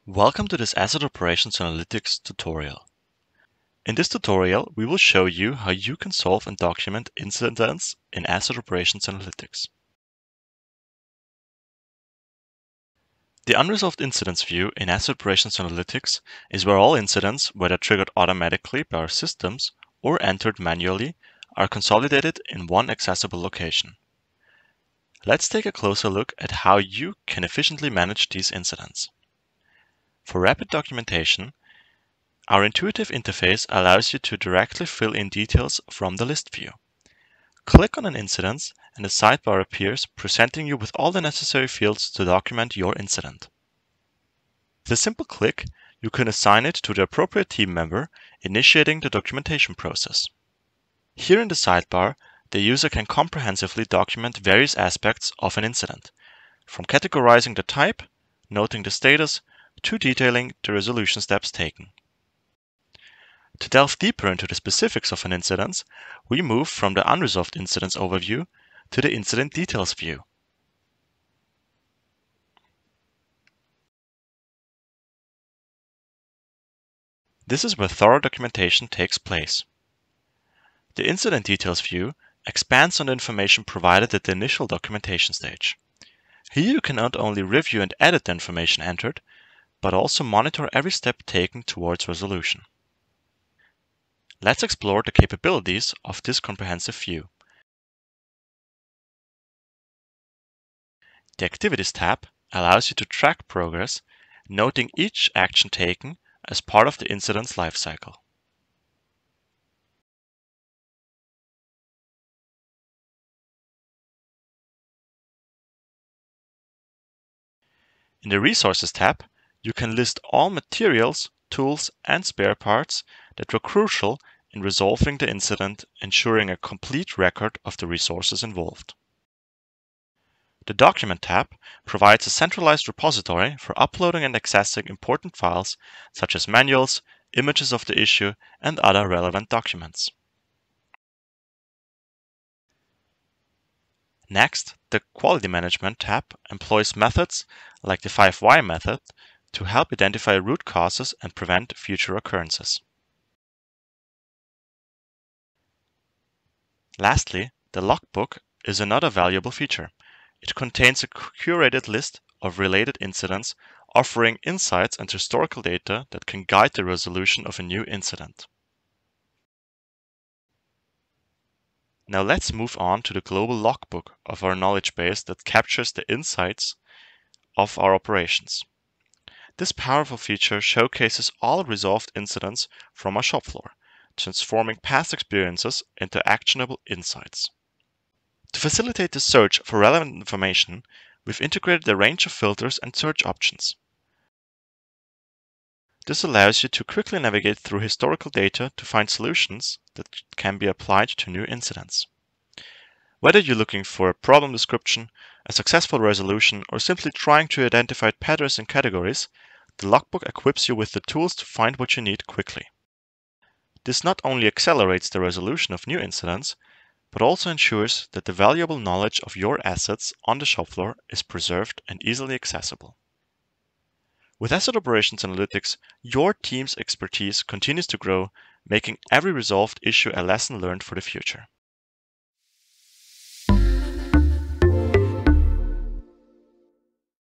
Welcome to this Asset Operations Analytics tutorial. In this tutorial, we will show you how you can solve and document incidents in Asset Operations Analytics. The Unresolved Incidents view in Asset Operations Analytics is where all incidents, whether triggered automatically by our systems or entered manually, are consolidated in one accessible location. Let's take a closer look at how you can efficiently manage these incidents. For rapid documentation, our intuitive interface allows you to directly fill in details from the list view. Click on an incident and a sidebar appears, presenting you with all the necessary fields to document your incident. With a simple click, you can assign it to the appropriate team member, initiating the documentation process. Here in the sidebar, the user can comprehensively document various aspects of an incident, from categorizing the type, noting the status, to detailing the resolution steps taken. To delve deeper into the specifics of an incident, we move from the Unresolved Incidents overview to the Incident Details view. This is where thorough documentation takes place. The Incident Details view expands on the information provided at the initial documentation stage. Here you can not only review and edit the information entered, but also monitor every step taken towards resolution. Let's explore the capabilities of this comprehensive view. The Activities tab allows you to track progress, noting each action taken as part of the incident's lifecycle. In the Resources tab, you can list all materials, tools, and spare parts that were crucial in resolving the incident, ensuring a complete record of the resources involved. The Document tab provides a centralized repository for uploading and accessing important files such as manuals, images of the issue, and other relevant documents. Next, the Quality Management tab employs methods like the 5 Why method to help identify root causes and prevent future occurrences. Lastly, the Logbook is another valuable feature. It contains a curated list of related incidents, offering insights and historical data that can guide the resolution of a new incident. Now let's move on to the global logbook of our knowledge base that captures the insights of our operations. This powerful feature showcases all resolved incidents from our shop floor, transforming past experiences into actionable insights. To facilitate the search for relevant information, we've integrated a range of filters and search options. This allows you to quickly navigate through historical data to find solutions that can be applied to new incidents. Whether you're looking for a problem description, a successful resolution, or simply trying to identify patterns and categories, the logbook equips you with the tools to find what you need quickly. This not only accelerates the resolution of new incidents, but also ensures that the valuable knowledge of your assets on the shop floor is preserved and easily accessible. With Asset Operations Analytics, your team's expertise continues to grow, making every resolved issue a lesson learned for the future.